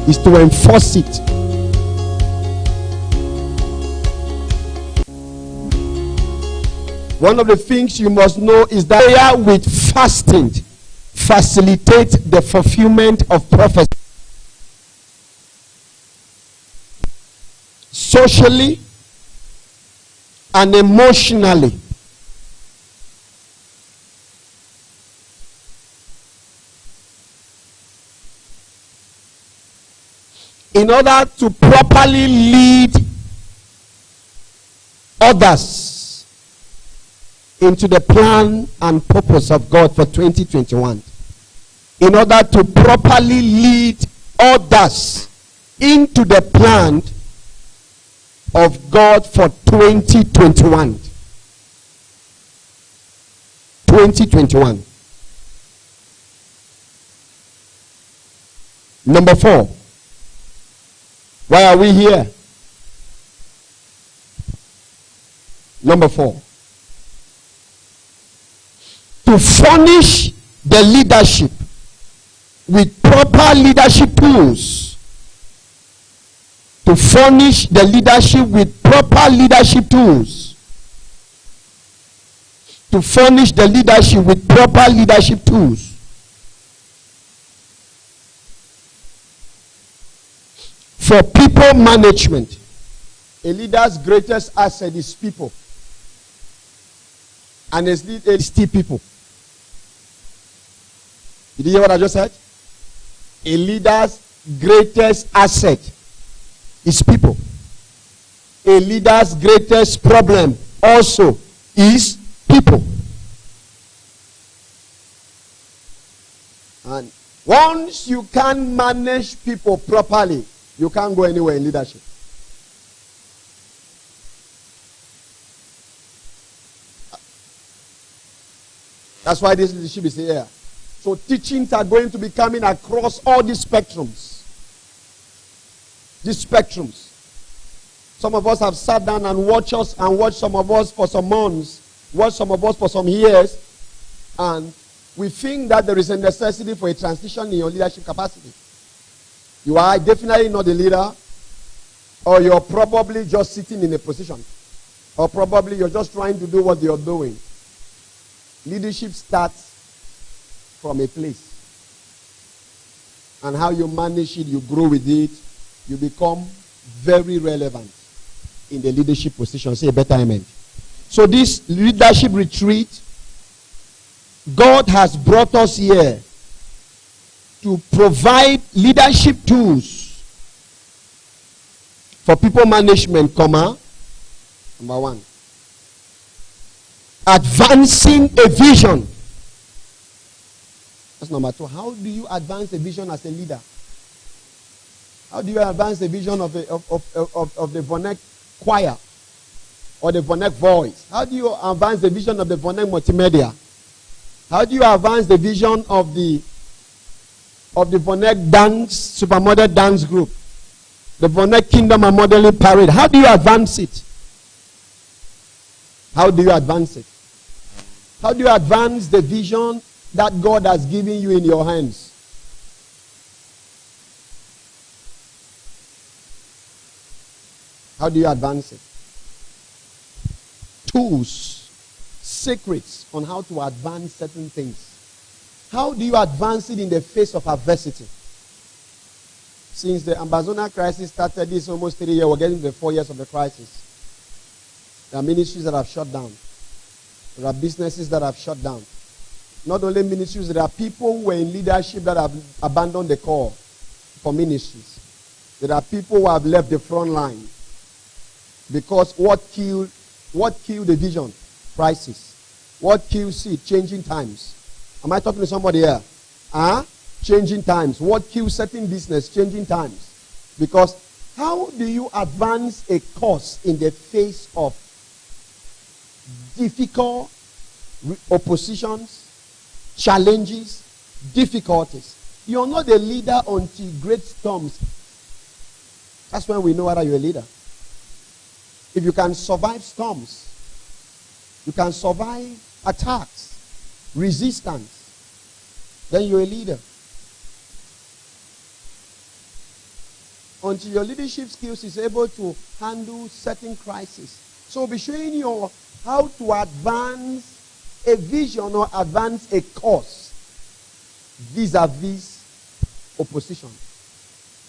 is to enforce it. One of the things you must know is that prayer with fasting facilitates the fulfillment of prophecy. Socially and emotionally. In order to properly lead others into the plan and purpose of God for 2021. In order to properly lead others into the plan of God for 2021. 2021. Number 4. Why are we here? Number 4. To furnish the leadership with proper leadership tools. To furnish the leadership with proper leadership tools. To furnish the leadership with proper leadership tools. For people management, a leader's greatest asset is people. And it's still people. Did you hear what I just said? A leader's greatest asset is people. A leader's greatest problem also is people. And once you can manage people properly, you can't go anywhere in leadership. That's why this leadership is here. So teachings are going to be coming across all these spectrums. These spectrums. Some of us have sat down and watched us, and watched some of us for some months, watched some of us for some years, and we think that there is a necessity for a transition in your leadership capacity. You are definitely not a leader, or you're probably just sitting in a position, or probably you're just trying to do what you're doing. Leadership starts from a place. And how you manage it, you grow with it, you become very relevant in the leadership position. Say a better amen. So this leadership retreat, God has brought us here to provide leadership tools for people management, number 1. Advancing a vision. That's number 2. How do you advance a vision as a leader? How do you advance the vision of the Votneg choir or the Votneg voice? How do you advance the vision of the Votneg multimedia? How do you advance the vision of the Votneg dance, supermodel dance group? The Votneg Kingdom and Modeling Parade. How do you advance it? How do you advance it? How do you advance the vision that God has given you in your hands? How do you advance it? Tools, secrets on how to advance certain things. How do you advance it in the face of adversity? Since the Amazon crisis started, this almost 3 years, we're getting to the 4 years of the crisis. There are ministries that have shut down. There are businesses that have shut down. Not only ministries, there are people who were in leadership that have abandoned the call for ministries. There are people who have left the front line. Because what killed the vision? Crisis. What kills it? Changing times. Am I talking to somebody here? Changing times. What kills certain business? Changing times. Because how do you advance a cause in the face of difficult oppositions, challenges, difficulties? You're not a leader until great storms. That's when we know whether you're a leader. If you can survive storms, you can survive attacks, resistance, then you're a leader. until your leadership skills is able to handle certain crises. So we'll be showing you how to advance a vision or advance a cause vis-a-vis opposition,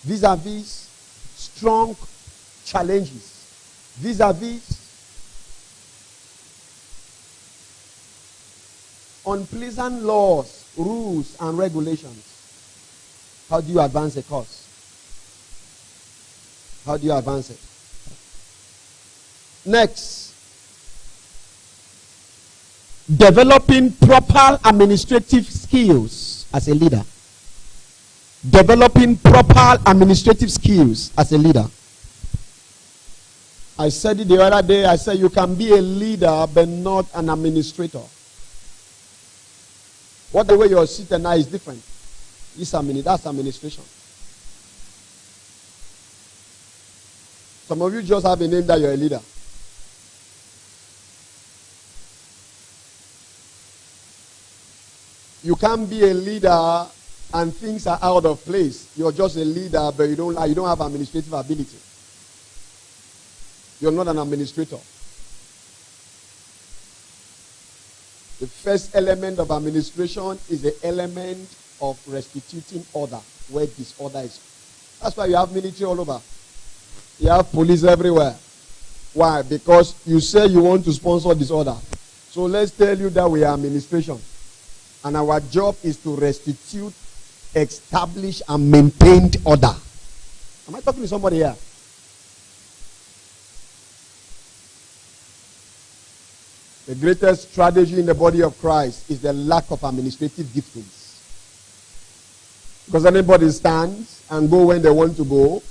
vis-a-vis strong challenges, vis-a-vis unpleasant laws, rules, and regulations. How do you advance a cause? How do you advance it? Next, developing proper administrative skills as a leader. Developing proper administrative skills as a leader. I said it the other day, I said you can be a leader but not an administrator. What the way you're sitting now is different. That's administration. Some of you just have a name that you're a leader. You can't be a leader and things are out of place. You're just a leader, but you don't have administrative ability. You're not an administrator. The first element of administration is the element of restituting order where disorder is. That's why you have military all over. You have police everywhere. Why? Because you say you want to sponsor disorder. So let's tell you that we are administration. And our job is to restitute, establish, and maintain order. Am I talking to somebody here? The greatest strategy in the body of Christ is the lack of administrative giftings. Because anybody stands and go when they want to go,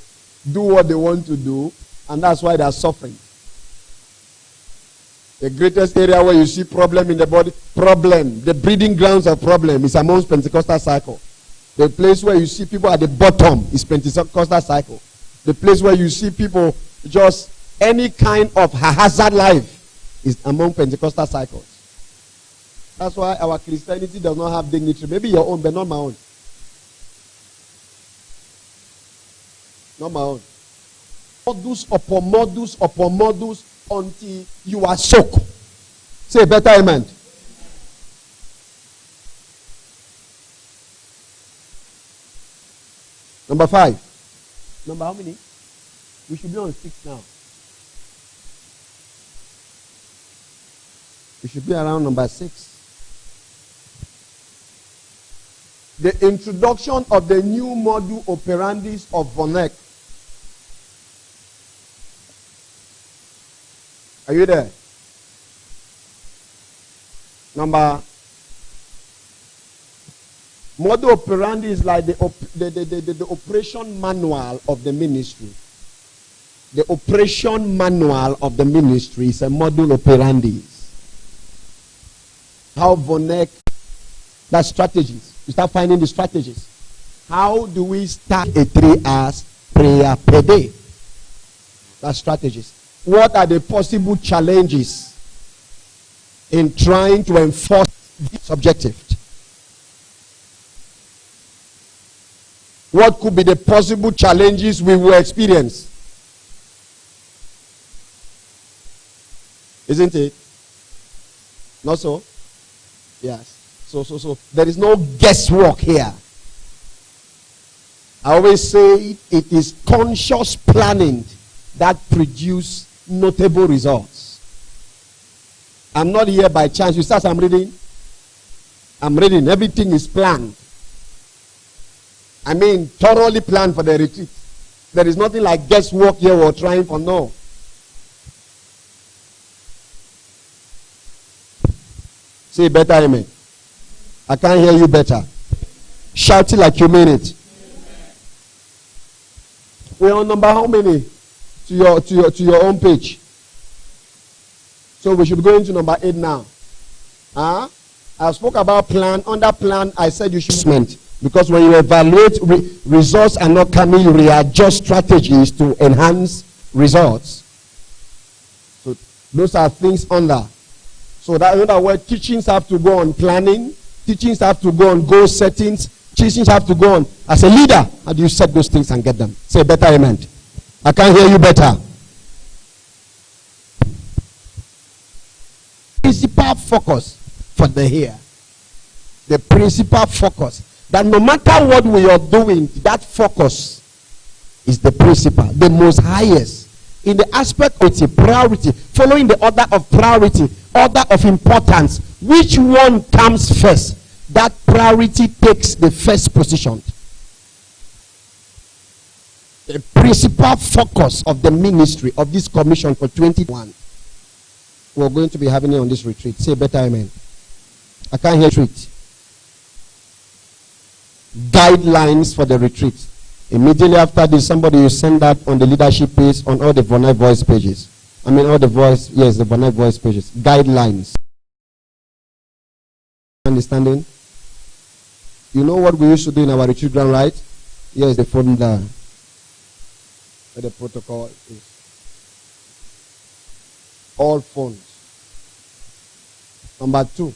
do what they want to do, and that's why they are suffering. The greatest area where you see problem in the body, the breeding grounds of problem is amongst Pentecostal cycle. The place where you see people at the bottom is Pentecostal cycle. The place where you see people just any kind of haphazard life is among Pentecostal cycles. That's why our Christianity does not have dignity. Maybe your own, but not my own. Not my own. Modus upon modus upon modus until you are shocked. Say better amen. Number 5. Number how many? We should be on 6 now. We should be around number 6. The introduction of the new modus operandi of Votneg. Are you there? Number modus operandi is like the operation manual of the ministry. The operation manual of the ministry is a modus operandi. How Votneg, that's strategies. You start finding the strategies. How do we start a 3-hour prayer per day? That's strategies. What are the possible challenges in trying to enforce this objective? What could be the possible challenges we will experience? Isn't it? Not so? Yes. So there is no guesswork here. I always say it is conscious planning that produce notable results. I'm not here by chance. You start, I'm reading. Everything is planned. I mean, thoroughly planned for the retreat. There is nothing like guesswork here or trying for no. Say better amen. I can't hear you better. Shout it like you mean it. We're on number how many? To your own page. So we should go into number 8 now. I spoke about plan. Under plan, I said you should because when you evaluate results are not coming, you readjust strategies to enhance results. So those are things under. So that in other words, teachings have to go on planning. Teachings have to go on goal settings. Teachings have to go on. As a leader, how do you set those things and get them? Say better amen. I can't hear you better. Principal focus for the here. The principal focus. That no matter what we are doing, that focus is the principal, the most highest. In the aspect of its priority, following the order of priority, order of importance, which one comes first? That priority takes the first position. The principal focus of the ministry of this commission for 2021. We're going to be having it on this retreat. Say better amen. I can't hear retreat. Guidelines for the retreat. Immediately after this, somebody will send that on the leadership page, on all the Votneg voice pages. I mean, all the voice, yes, the Votneg voice pages. Guidelines. Understanding? You know what we used to do in our retreat ground, right? Here's the phone there. Where the protocol is. All phones. Number 2.